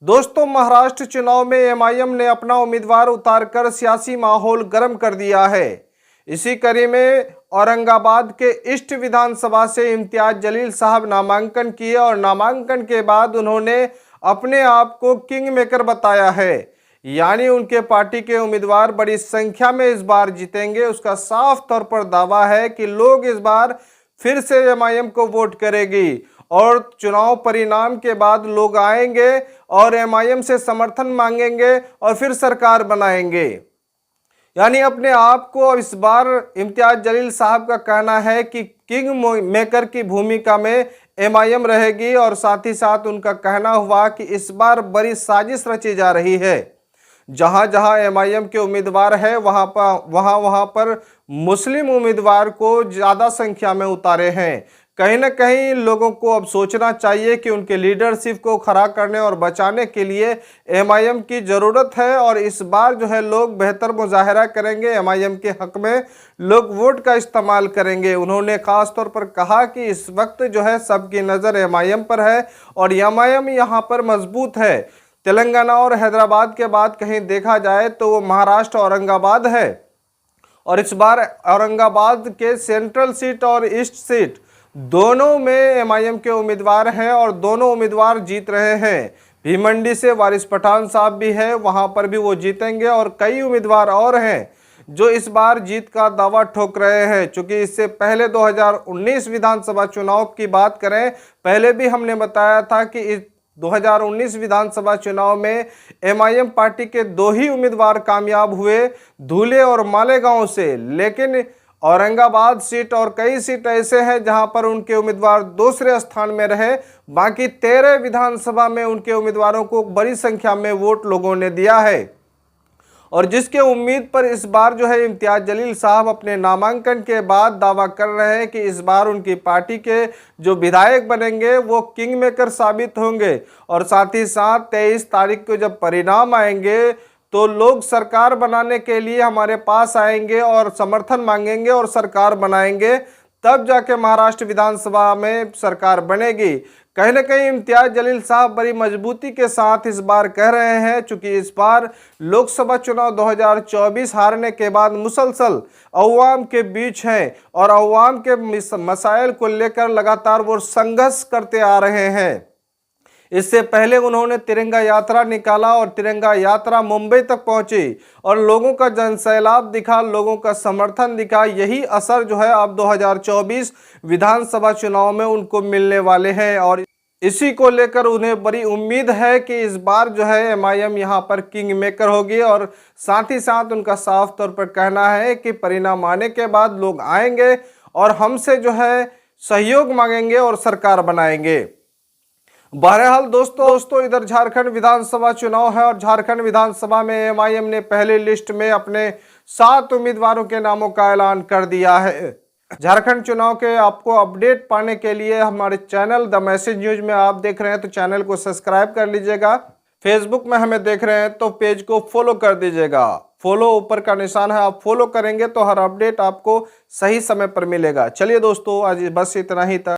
दोस्तों, महाराष्ट्र चुनाव में एमआईएम ने अपना उम्मीदवार उतारकर सियासी माहौल गर्म कर दिया है। इसी कड़ी में औरंगाबाद के ईस्ट विधानसभा से इम्तियाज जलील साहब नामांकन किए और नामांकन के बाद उन्होंने अपने आप को किंग मेकर बताया है। यानी उनके पार्टी के उम्मीदवार बड़ी संख्या में इस बार जीतेंगे। उसका साफ तौर पर दावा है कि लोग इस बार फिर से एमआईएम को वोट करेगी और चुनाव परिणाम के बाद लोग आएंगे और एमआईएम से समर्थन मांगेंगे और फिर सरकार बनाएंगे। यानी अपने आप को इस बार इम्तियाज जलील साहब का कहना है कि किंग मेकर की भूमिका में एमआईएम रहेगी और साथ ही साथ उनका कहना हुआ कि इस बार बड़ी साजिश रची जा रही है। जहां जहां एमआईएम के उम्मीदवार है वहां पर मुस्लिम उम्मीदवार को ज़्यादा संख्या में उतारे हैं। कहीं ना कहीं लोगों को अब सोचना चाहिए कि उनके लीडरशिप को खड़ा करने और बचाने के लिए एमआईएम की ज़रूरत है और इस बार जो है लोग बेहतर मुजाहरा करेंगे, एमआईएम के हक में लोग वोट का इस्तेमाल करेंगे। उन्होंने ख़ास तौर पर कहा कि इस वक्त जो है सबकी नज़र एमआईएम पर है और एमआईएम यहाँ पर मजबूत है। तेलंगाना और हैदराबाद के बाद कहीं देखा जाए तो वो महाराष्ट्र औरंगाबाद है और इस बार औरंगाबाद के सेंट्रल सीट और ईस्ट सीट दोनों में एमआईएम के उम्मीदवार हैं और दोनों उम्मीदवार जीत रहे हैं। भीमंडी से वारिस पठान साहब भी है, वहां पर भी वो जीतेंगे और कई उम्मीदवार और हैं जो इस बार जीत का दावा ठोक रहे हैं। चूंकि इससे पहले 2019 विधानसभा चुनाव की बात करें, पहले भी हमने बताया था कि इस 2019 विधानसभा चुनाव में एमआईएम पार्टी के दो ही उम्मीदवार कामयाब हुए, धुले और मालेगांव से। लेकिन औरंगाबाद सीट और कई सीट ऐसे हैं जहां पर उनके उम्मीदवार दूसरे स्थान में रहे। बाकी 13 विधानसभा में उनके उम्मीदवारों को बड़ी संख्या में वोट लोगों ने दिया है और जिसके उम्मीद पर इस बार जो है इम्तियाज जलील साहब अपने नामांकन के बाद दावा कर रहे हैं कि इस बार उनकी पार्टी के जो विधायक बनेंगे वो किंग मेकर साबित होंगे और साथ ही साथ 23 तारीख को जब परिणाम आएंगे तो लोग सरकार बनाने के लिए हमारे पास आएंगे और समर्थन मांगेंगे और सरकार बनाएंगे, तब जाके महाराष्ट्र विधानसभा में सरकार बनेगी। कहीं ना कहीं इम्तियाज जलील साहब बड़ी मजबूती के साथ इस बार कह रहे हैं, चूंकि इस बार लोकसभा चुनाव 2024 हारने के बाद मुसलसल अवाम के बीच हैं और अवाम के मसाइल को लेकर लगातार वो संघर्ष करते आ रहे हैं। इससे पहले उन्होंने तिरंगा यात्रा निकाला और तिरंगा यात्रा मुंबई तक पहुंची और लोगों का जनसैलाब दिखा, लोगों का समर्थन दिखा। यही असर जो है अब 2024 विधानसभा चुनाव में उनको मिलने वाले हैं और इसी को लेकर उन्हें बड़ी उम्मीद है कि इस बार जो है एमआईएम यहाँ पर किंग मेकर होगी और साथ ही साथ उनका साफ तौर पर कहना है कि परिणाम आने के बाद लोग आएंगे और हमसे जो है सहयोग मांगेंगे और सरकार बनाएंगे। बहरहाल दोस्तों इधर झारखंड विधानसभा चुनाव है और झारखंड विधानसभा में एमआईएम ने पहले लिस्ट में अपने 7 उम्मीदवारों के नामों का ऐलान कर दिया है। झारखंड चुनाव के आपको अपडेट पाने के लिए हमारे चैनल द मैसेज न्यूज में आप देख रहे हैं तो चैनल को सब्सक्राइब कर लीजिएगा। फेसबुक में हमें देख रहे हैं तो पेज को फॉलो कर दीजिएगा। फॉलो ऊपर का निशान है, आप फॉलो करेंगे तो हर अपडेट आपको सही समय पर मिलेगा। चलिए दोस्तों, आज बस इतना ही था।